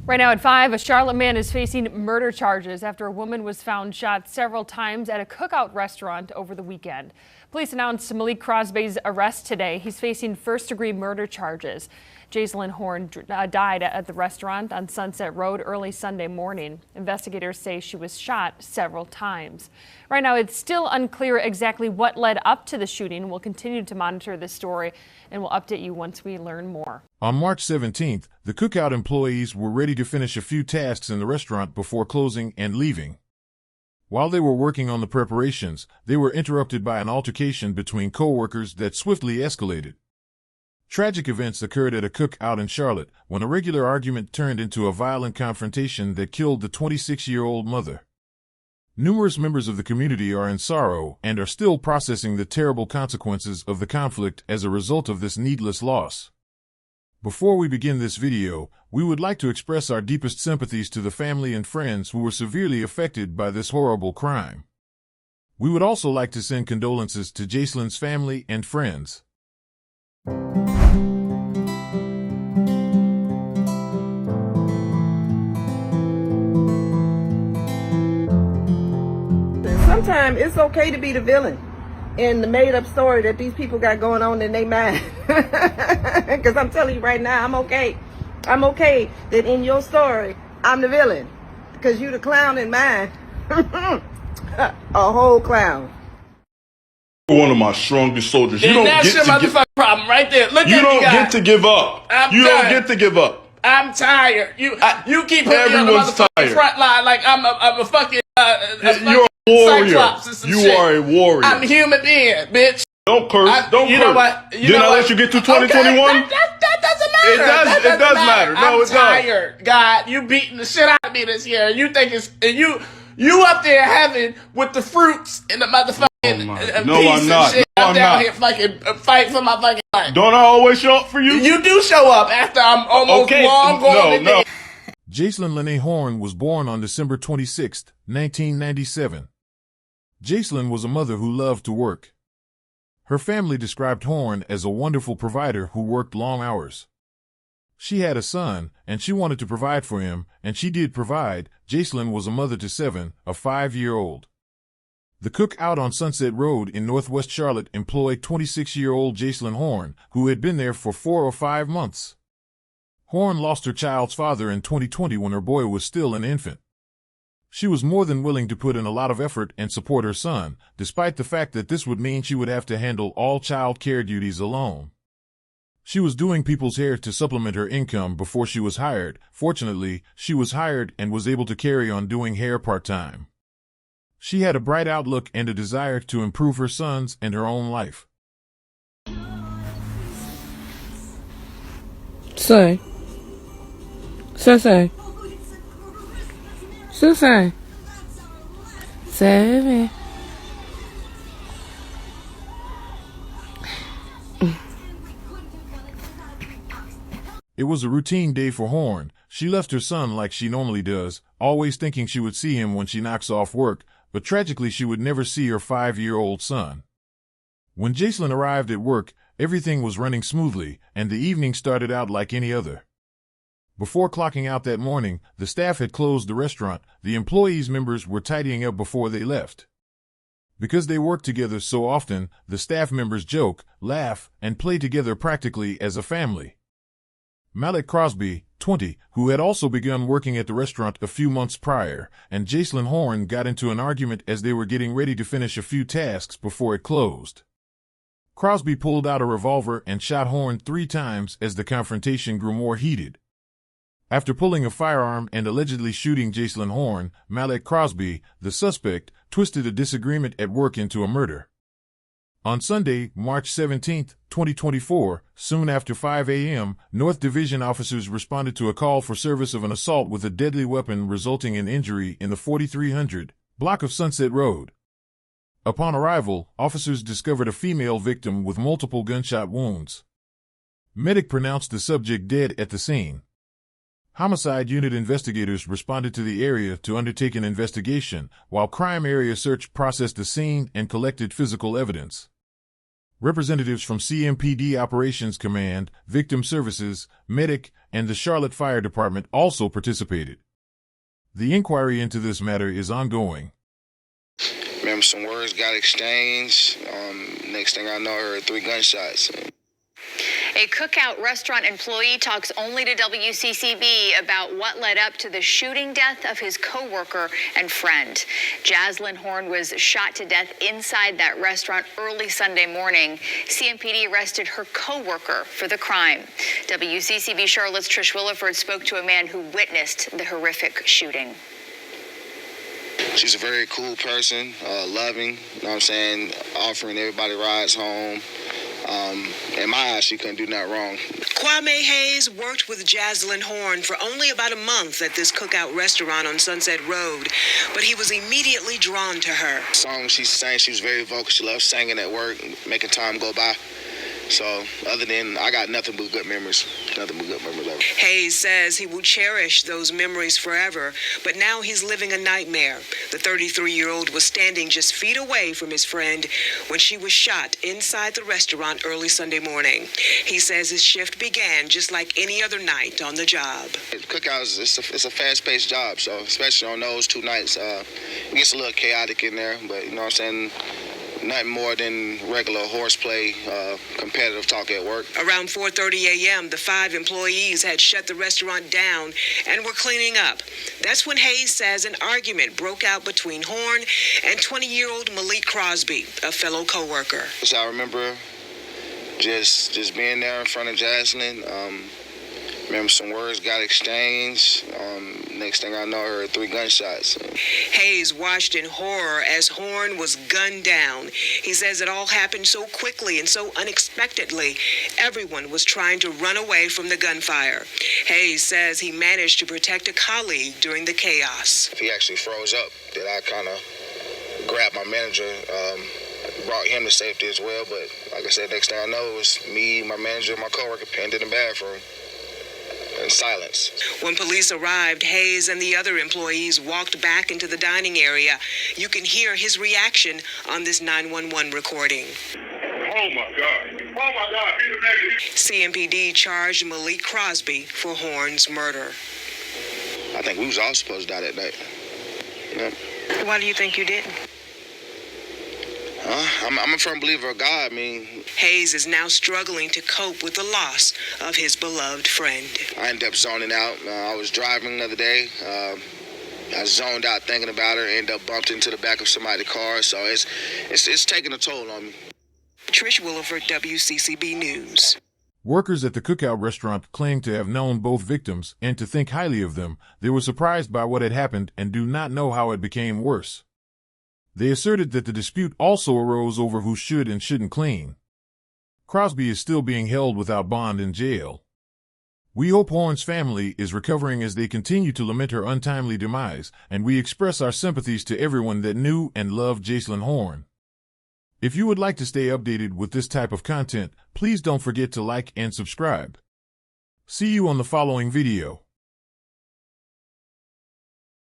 Right now at 5, a Charlotte man is facing murder charges after a woman was found shot several times at a cookout restaurant over the weekend. Police announced Malek Crosby's arrest today. He's facing first-degree murder charges. Jaselyn Horne died at the restaurant on Sunset Road early Sunday morning. Investigators say she was shot several times. Right now, it's still unclear exactly what led up to the shooting. We'll continue to monitor this story, and we'll update you once we learn more. On March 17th, the cookout employees were ready to finish a few tasks in the restaurant before closing and leaving. While they were working on the preparations, they were interrupted by an altercation between co-workers that swiftly escalated. Tragic events occurred at a cookout in Charlotte when a regular argument turned into a violent confrontation that killed the 26-year-old mother. Numerous members of the community are in sorrow and are still processing the terrible consequences of the conflict as a result of this needless loss. Before we begin this video, we would like to express our deepest sympathies to the family and friends who were severely affected by this horrible crime. We would also like to send condolences to Jaselyn's family and friends. Sometimes it's okay to be the villain in the made-up story that these people got going on in their mind. Because I'm telling you right now, I'm okay. I'm okay that in your story, I'm the villain. Because you the clown in mine. A whole clown. One of my strongest soldiers. You And don't that's get your to motherfucking problem right there. Look You at don't me, get to give up. You don't done. get to give up. I'm tired. You keep putting me on the Everyone's motherfucking tired. front line like I'm a fucking You're a warrior. Cyclops and some You shit. are a warrior. I'm a human being, bitch. Don't curse. Don't you curse. know what? Did I let you get to 2021? Okay, that doesn't matter. It does matter. No, I'm it does. tired, God. You beating the shit out of me this year. You think it's you up there having with the fruits and the motherfucking No, peace I'm and not. shit. No, I'm I'm down not. here fucking fighting for my fucking life. Don't I always show up for you? You do show up after I'm almost Okay, long gone. no. Jaselyn Lanae Horne was born on December 26, 1997. Jaselyn was a mother who loved to work. Her family described Horne as a wonderful provider who worked long hours. She had a son, and she wanted to provide for him, and she did provide. Jaselyn was a mother to 7, a 5-year-old. The cookout on Sunset Road in Northwest Charlotte employed 26-year-old Jaselyn Horne, who had been there for 4 or 5 months. Horne lost her child's father in 2020 when her boy was still an infant. She was more than willing to put in a lot of effort and support her son, despite the fact that this would mean she would have to handle all child care duties alone. She was doing people's hair to supplement her income before she was hired. Fortunately, she was hired and was able to carry on doing hair part-time. She had a bright outlook and a desire to improve her son's and her own life. Say. Say. It was a routine day for Horne. She left her son like she normally does, always thinking she would see him when she knocks off work, but tragically she would never see her 5-year-old son. When Jaselyn arrived at work, everything was running smoothly, and the evening started out like any other. Before clocking out that morning, the staff had closed the restaurant. The employees' members were tidying up before they left. Because they work together so often, the staff members joke, laugh, and play together practically as a family. Malek Crosby, 20, who had also begun working at the restaurant a few months prior, and Jaselyn Horne got into an argument as they were getting ready to finish a few tasks before it closed. Crosby pulled out a revolver and shot Horne 3 times as the confrontation grew more heated. After pulling a firearm and allegedly shooting Jaselyn Horne, Malek Crosby, the suspect, twisted a disagreement at work into a murder. On Sunday, March 17, 2024, soon after 5 a.m., North Division officers responded to a call for service of an assault with a deadly weapon resulting in injury in the 4300 block of Sunset Road. Upon arrival, officers discovered a female victim with multiple gunshot wounds. Medic pronounced the subject dead at the scene. Homicide unit investigators responded to the area to undertake an investigation, while crime area search processed the scene and collected physical evidence. Representatives from CMPD Operations Command, Victim Services, Medic, and the Charlotte Fire Department also participated. The inquiry into this matter is ongoing. Remember, some words got exchanged. Next thing I know, I heard 3 gunshots. A Cookout restaurant employee talks only to WCCB about what led up to the shooting death of his co-worker and friend. Jaselyn Horne was shot to death inside that restaurant early Sunday morning. CMPD arrested her co-worker for the crime. WCCB Charlotte's Trish Williford spoke to a man who witnessed the horrific shooting. She's a very cool person, loving, you know what I'm saying, offering everybody rides home. In my eyes, she couldn't do nothing wrong. Kwame Hayes worked with Jaselyn Horne for only about a month at this Cookout restaurant on Sunset Road, but he was immediately drawn to her. The song she sang, she was very vocal. She loved singing at work, making time go by. So, other than, I got nothing but good memories. Nothing but good memories of her. Hayes says he will cherish those memories forever, but now he's living a nightmare. The 33-year-old was standing just feet away from his friend when she was shot inside the restaurant early Sunday morning. He says his shift began just like any other night on the job. Cookouts, it's a fast-paced job, so especially on those 2 nights, it gets a little chaotic in there, but you know what I'm saying? Nothing more than regular horseplay, competitive talk at work. Around 4:30 a.m., the 5 employees had shut the restaurant down and were cleaning up. That's when Hayes says an argument broke out between Horne and 20-year-old Malek Crosby, a fellow co-worker. So I remember just being there in front of Jaselyn. Remember, some words got exchanged. Next thing I know, I heard 3 gunshots. Hayes watched in horror as Horne was gunned down. He says it all happened so quickly and so unexpectedly. Everyone was trying to run away from the gunfire. Hayes says he managed to protect a colleague during the chaos. He actually froze up. Then I kind of grabbed my manager, brought him to safety as well. But like I said, next thing I know, it was me, my manager, and my coworker pinned in the bathroom. In silence. When police arrived, Hayes and the other employees walked back into the dining area. You can hear his reaction on this 911 recording. Oh my God. Oh my God. CMPD charged Malek Crosby for Horne's murder. I think we was all supposed to die that night. Yeah. Why do you think you didn't? I'm a firm believer of God. I mean, Hayes is now struggling to cope with the loss of his beloved friend. I ended up zoning out. I was driving the other day. I zoned out thinking about her, ended up bumped into the back of somebody's car. So it's taking a toll on me. Trish Williford, WCCB News. Workers at the Cookout restaurant claim to have known both victims and to think highly of them. They were surprised by what had happened and do not know how it became worse. They asserted that the dispute also arose over who should and shouldn't clean. Crosby is still being held without bond in jail. We hope Horne's family is recovering as they continue to lament her untimely demise, and we express our sympathies to everyone that knew and loved Jaselyn Horne. If you would like to stay updated with this type of content, please don't forget to like and subscribe. See you on the following video.